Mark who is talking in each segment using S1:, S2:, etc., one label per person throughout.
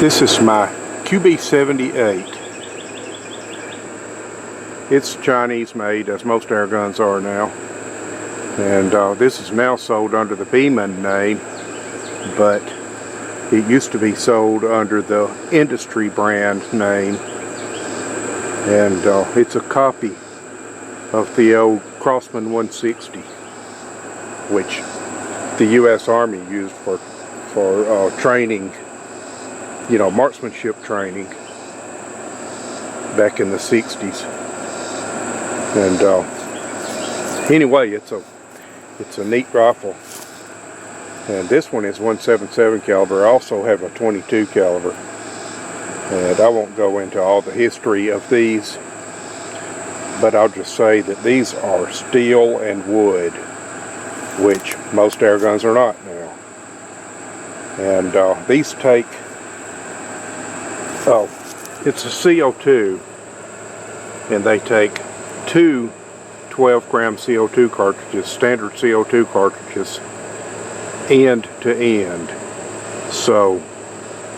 S1: This is my QB78. It's Chinese made, as most air guns are now. And this is now sold under the Beeman name, but it used to be sold under the industry brand name. And it's a copy of the old Crossman 160, which the U.S. Army used for training, you know, marksmanship training back in the 60s. And anyway, it's a neat rifle. And this one is 177 caliber. I also have a 22 caliber. And I won't go into all the history of these, but I'll just say that these are steel and wood, which most air guns are not now. And these take, it's a CO2, and they take two 12-gram CO2 cartridges, standard CO2 cartridges, end to end. So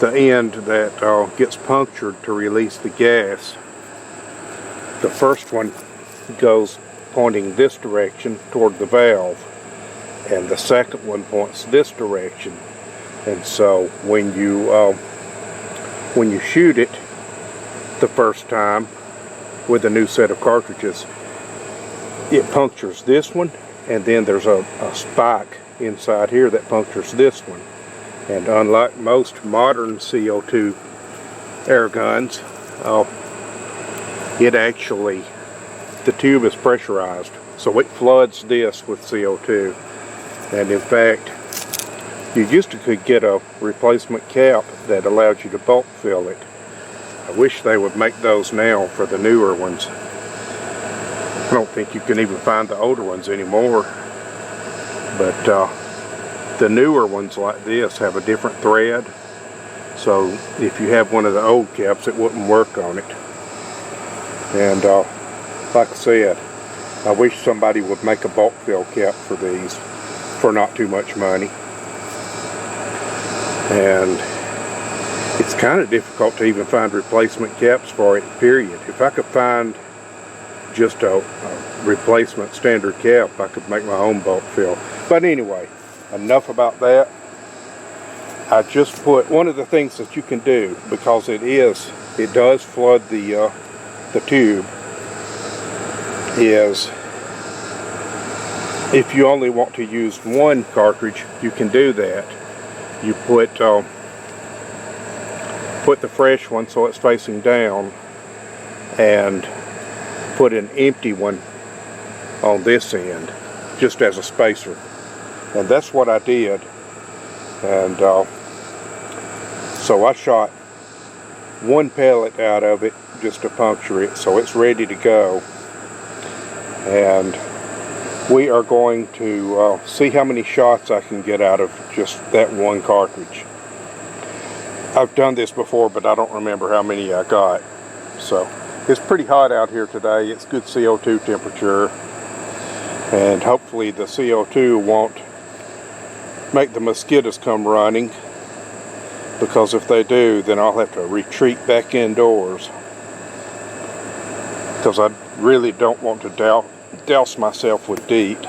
S1: the end that gets punctured to release the gas, the first one goes pointing this direction toward the valve, and the second one points this direction. And so when you shoot it the first time with a new set of cartridges, it punctures this one, and then there's a spike inside here that punctures this one. And unlike most modern CO2 air guns, it actually, the tube is pressurized, so it floods this with CO2. And in fact, you used to could get a replacement cap that allowed you to bulk fill it. I wish they would make those now for the newer ones. I don't think you can even find the older ones anymore. But the newer ones like this have a different thread. So if you have one of the old caps, it wouldn't work on it. And like I said, I wish somebody would make a bulk fill cap for these for not too much money. And it's kind of difficult to even find replacement caps for it, period. If I could find just a replacement standard cap, I could make my own bulk fill. But anyway, enough about that. I just put one of the things that you can do, because it does flood the tube, is if you only want to use one cartridge, you can do that. You put the fresh one so it's facing down, and put an empty one on this end, just as a spacer. And that's what I did. And so I shot one pellet out of it just to puncture it, so it's ready to go. And we are going to see how many shots I can get out of just that one cartridge. I've done this before, but I don't remember how many I got. So it's pretty hot out here today. It's good CO2 temperature, and hopefully the CO2 won't make the mosquitoes come running, because if they do, then I'll have to retreat back indoors, because I really don't want to douse myself with DEET,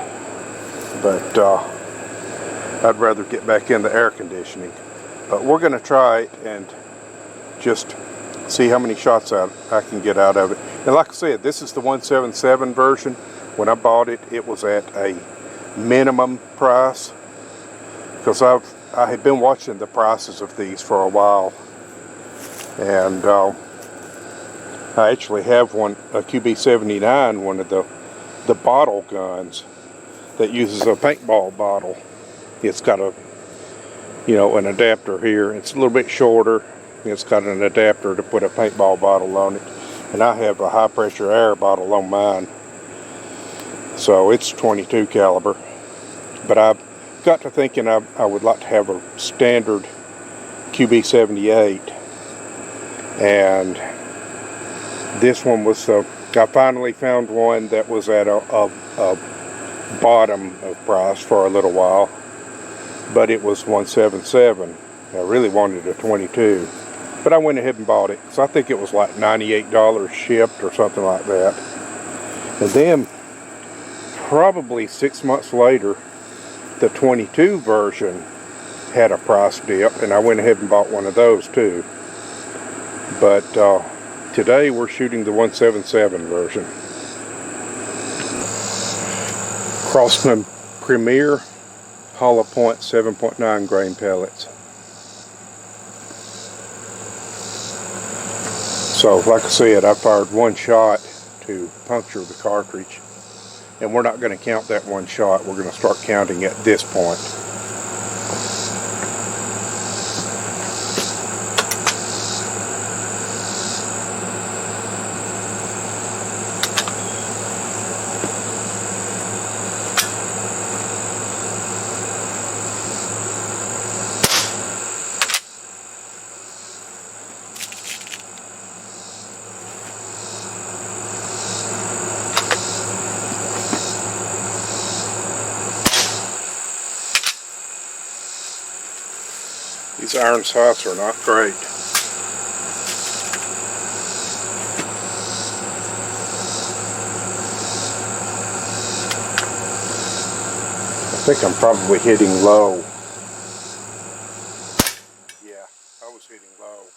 S1: but I'd rather get back in the air conditioning. But we're going to try it and just see how many shots I can get out of it. And like I said, this is the 177 version. When I bought it, it was at a minimum price, because I had been watching the prices of these for a while. And I actually have a QB79, one of the bottle guns that uses a paintball bottle. It's got an adapter here. It's a little bit shorter. It's got an adapter to put a paintball bottle on it. And I have a high pressure air bottle on mine. So it's 22 caliber. But I've got to thinking I would like to have a standard QB78. And this one was I finally found one that was at a bottom of price for a little while, but it was 177. I really wanted a 22, But I went ahead and bought it. So I think it was like $98 shipped or something like that. And then probably 6 months later, the 22 version had a price dip, and I went ahead and bought one of those too. But today we're shooting the 177 version. Crossman Premier hollow point 7.9 grain pellets. So like I said, I fired one shot to puncture the cartridge, and we're not going to count that one shot. We're going to start counting at this point. These iron sights are not great. I think I'm probably hitting low. Yeah, I was hitting low.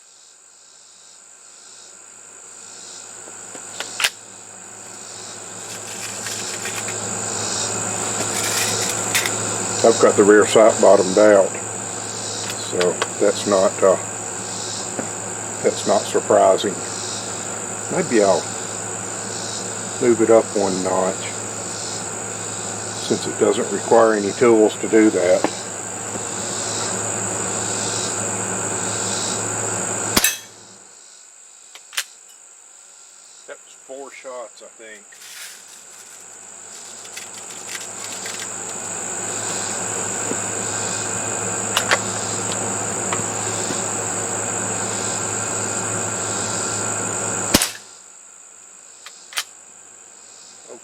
S1: I've got the rear sight bottomed out, so that's not surprising. Maybe I'll move it up one notch, since it doesn't require any tools to do that. That was 4 shots, I think.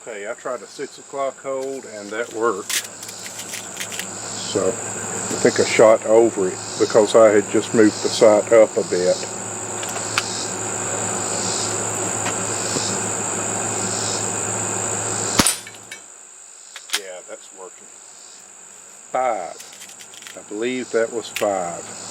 S1: Okay, I tried a 6 o'clock hold and that worked. So I think I shot over it because I had just moved the sight up a bit. Yeah, that's working. 5. I believe that was 5.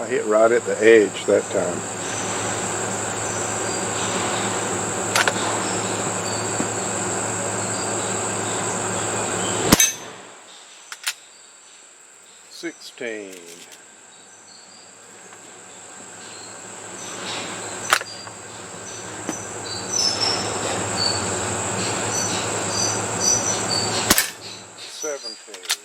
S1: hit right at the edge that time. $16. $17.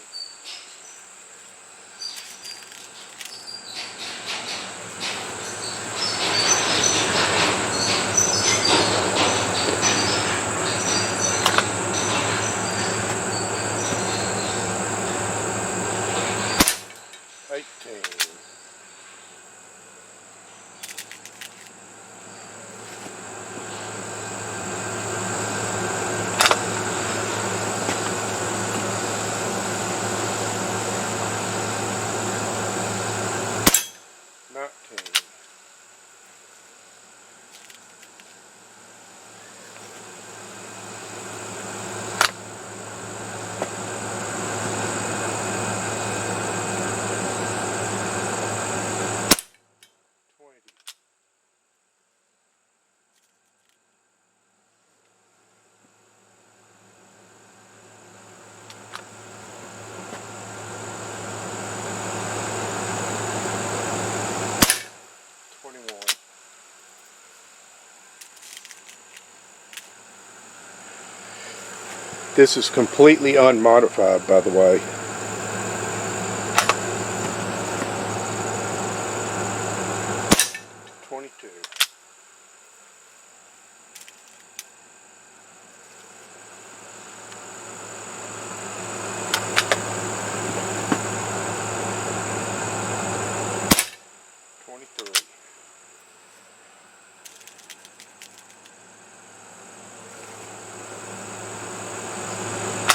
S1: $18. This is completely unmodified, by the way. $22. $23.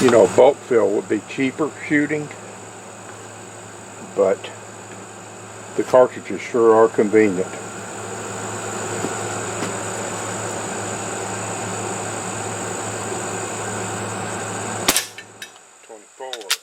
S1: You know, bulk fill would be cheaper shooting, but the cartridges sure are convenient. $24.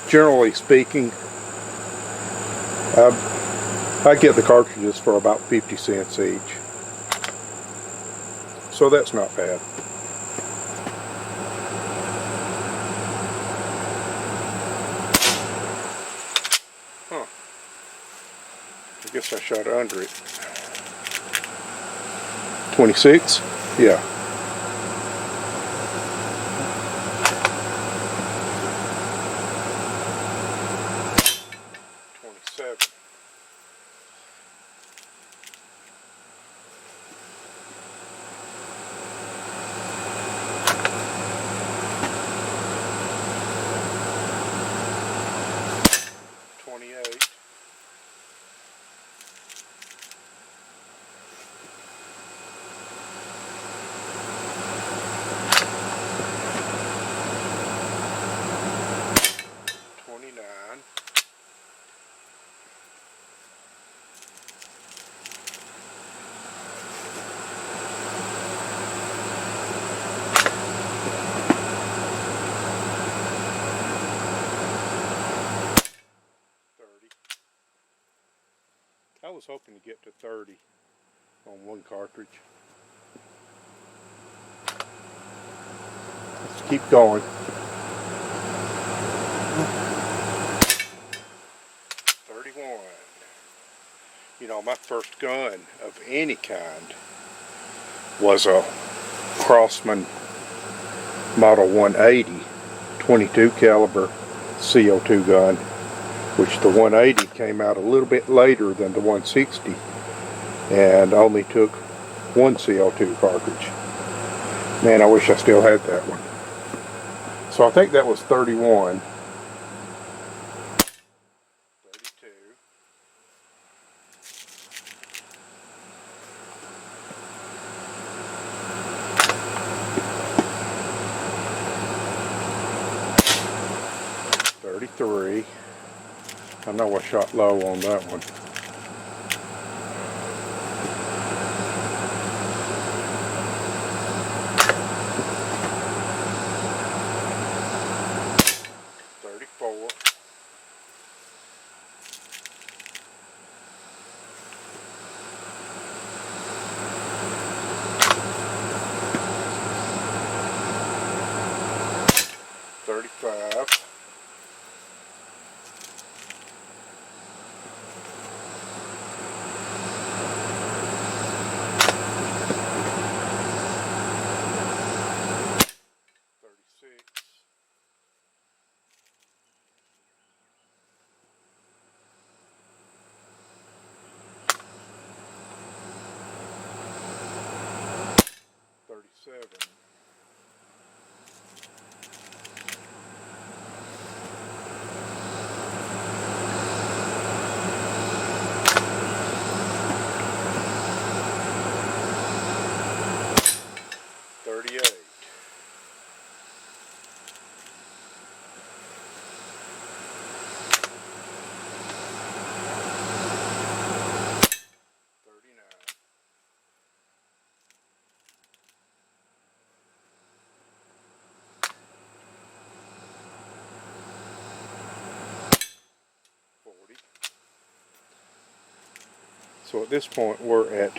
S1: Generally speaking, I get the cartridges for about 50 cents each. So that's not bad. Huh. I guess I shot under it. 26? Yeah. I was hoping to get to 30 on one cartridge. Let's keep going. 31. You know, my first gun of any kind was a Crossman Model 180 22 caliber CO2 gun, which the 180 came out a little bit later than the 160 and only took one CO2 cartridge. Man, I wish I still had that one. So I think that was 31. 32. I know I shot low on that one. So at this point we're at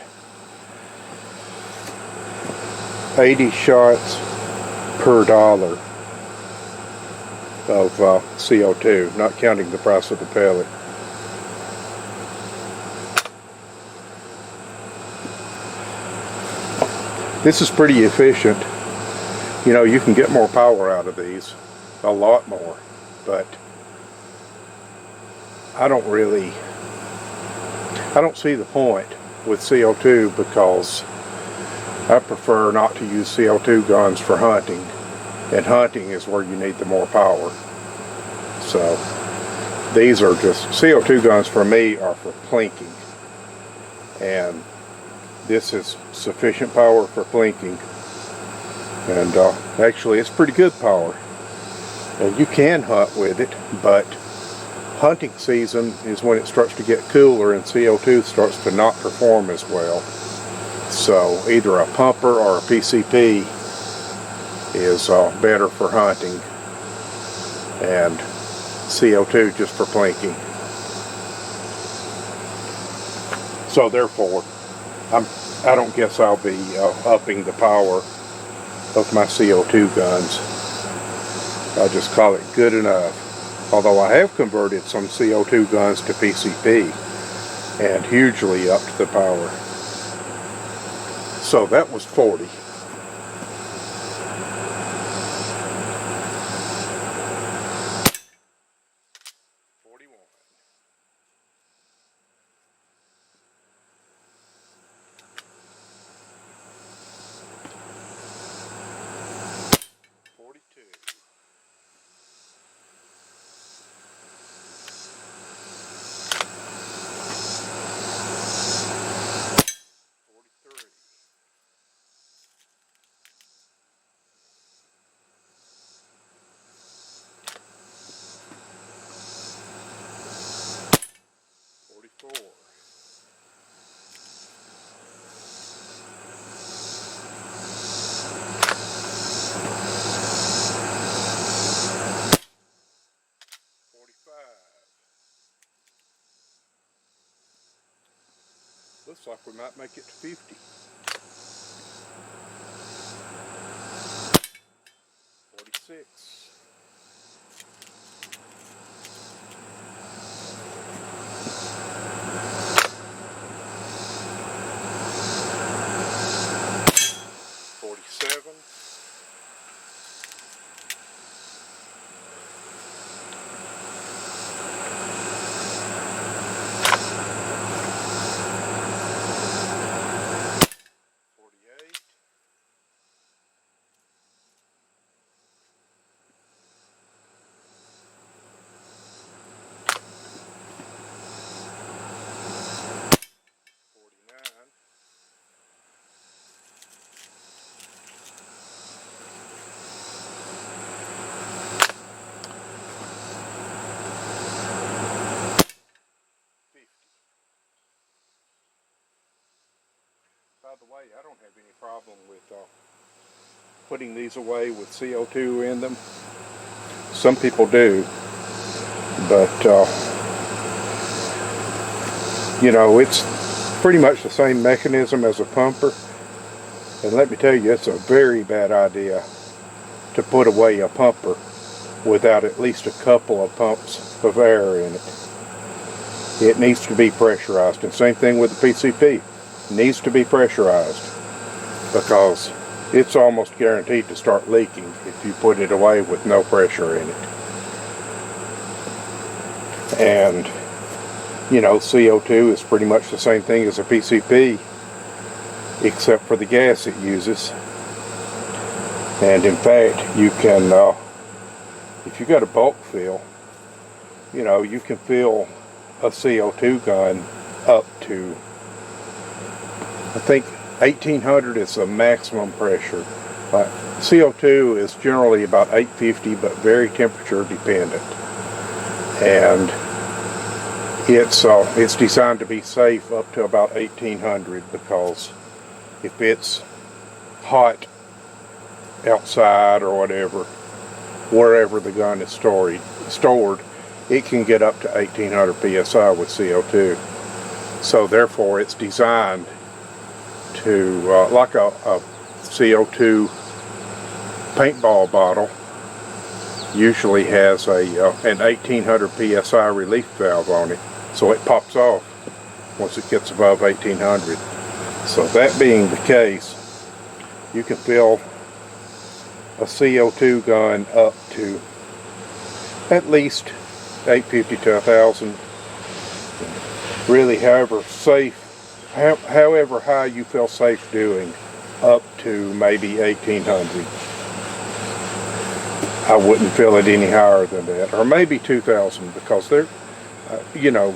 S1: 80 shots per dollar of CO2, not counting the price of the pellet. This is pretty efficient. You know, you can get more power out of these, a lot more, but I don't see the point with CO2 because I prefer not to use CO2 guns for hunting, and hunting is where you need the more power. So these are just, CO2 guns for me are for plinking, and this is sufficient power for plinking, and actually it's pretty good power, and you can hunt with it, but hunting season is when it starts to get cooler and CO2 starts to not perform as well. So either a pumper or a PCP is better for hunting, and CO2 just for plinking. So therefore, I don't guess I'll be upping the power of my CO2 guns. I'll just call it good enough. Although I have converted some CO2 guns to PCP and hugely upped the power. So that was 40. Looks like we might make it to 50. 46. by the way, I don't have any problem with putting these away with CO2 in them. Some people do, but you know, it's pretty much the same mechanism as a pumper. And let me tell you, it's a very bad idea to put away a pumper without at least a couple of pumps of air in it. It needs to be pressurized. And same thing with the PCP. It needs to be pressurized because it's almost guaranteed to start leaking if you put it away with no pressure in it. And, you know, CO2 is pretty much the same thing as a PCP, except for the gas it uses. And in fact, you can, if you got a bulk fill, you know, you can fill a CO2 gun up to, I think 1800 is the maximum pressure. CO2 is generally about 850, but very temperature dependent. And it's designed to be safe up to about 1800, because if it's hot outside or whatever, wherever the gun is stored, it can get up to 1800 psi with CO2. So therefore it's designed to, like a CO2 paintball bottle usually has an 1800 psi relief valve on it, so it pops off once it gets above 1800. So that being the case, you can fill a CO2 gun up to at least 850 to 1000. Really, however high you feel safe doing, up to maybe 1800. I wouldn't fill it any higher than that, or maybe 2000, because they're, you know,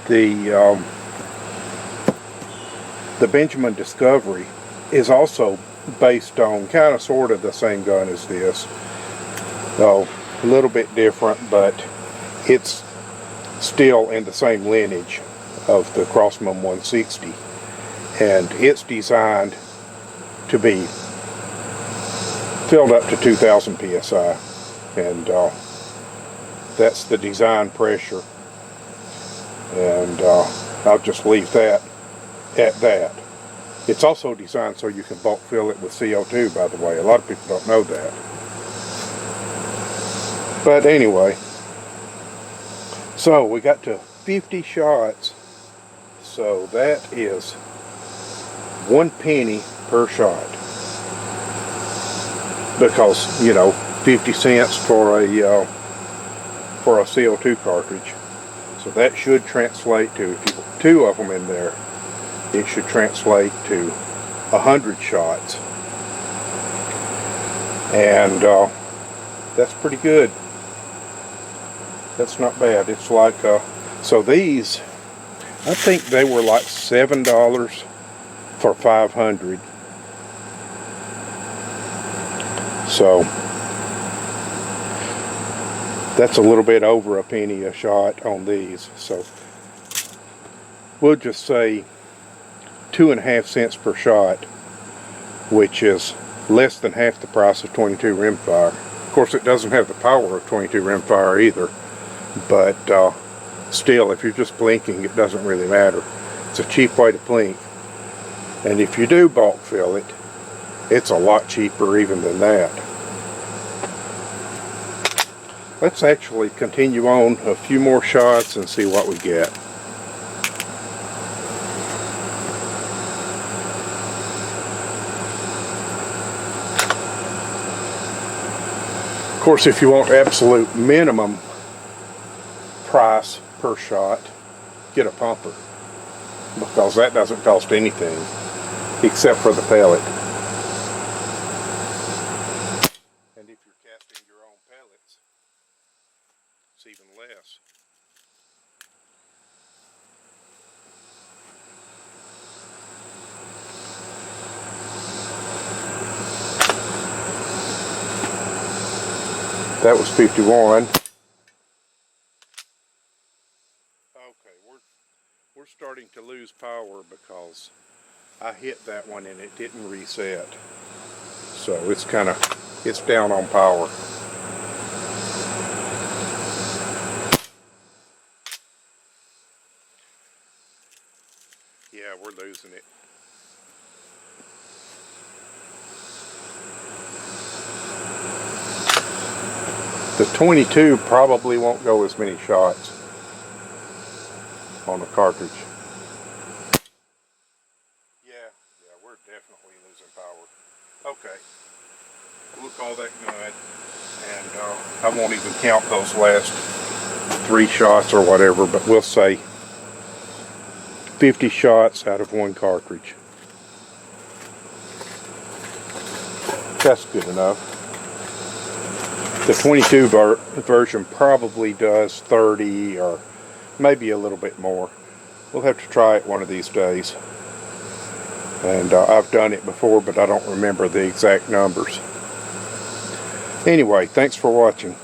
S1: the Benjamin Discovery is also based on kind of sort of the same gun as this, though a little bit different, but it's still in the same lineage of the Crossman 160, and it's designed to be filled up to 2000 psi, and that's the design pressure, and I'll just leave that at that. It's also designed so you can bulk fill it with CO2, by the way. A lot of people don't know that. But anyway, so we got to 50 shots, so that is 1 penny per shot, because, you know, 50 cents for a CO2 cartridge. So that should translate to, if you put 2 of them in there, it should translate to 100 shots, and that's pretty good. That's not bad. It's like, so these, I think they were like $7 for 500. So that's a little bit over a penny a shot on these. So we'll just say 2.5 cents per shot, which is less than half the price of 22 rimfire. Of course, it doesn't have the power of 22 rimfire either, but still, if you're just blinking, it doesn't really matter. It's a cheap way to blink, and if you do bulk fill it, it's a lot cheaper even than that. Let's actually continue on a few more shots and see what we get. Of course, if you want absolute minimum price per shot, get a pumper, because that doesn't cost anything except for the pellet. And if you're casting your own pellets, it's even less. That was 51. Okay, we're starting to lose power because I hit that one and it didn't reset. So it's down on power. Yeah, we're losing it. The 22 probably won't go as many shots on the cartridge. Yeah, we're definitely losing power. Okay, we'll call that good, and I won't even count those last 3 shots or whatever, but we'll say 50 shots out of 1 cartridge. That's good enough. The 22 version probably does 30 or maybe a little bit more. We'll have to try it one of these days. And I've done it before, but I don't remember the exact numbers. Anyway, thanks for watching.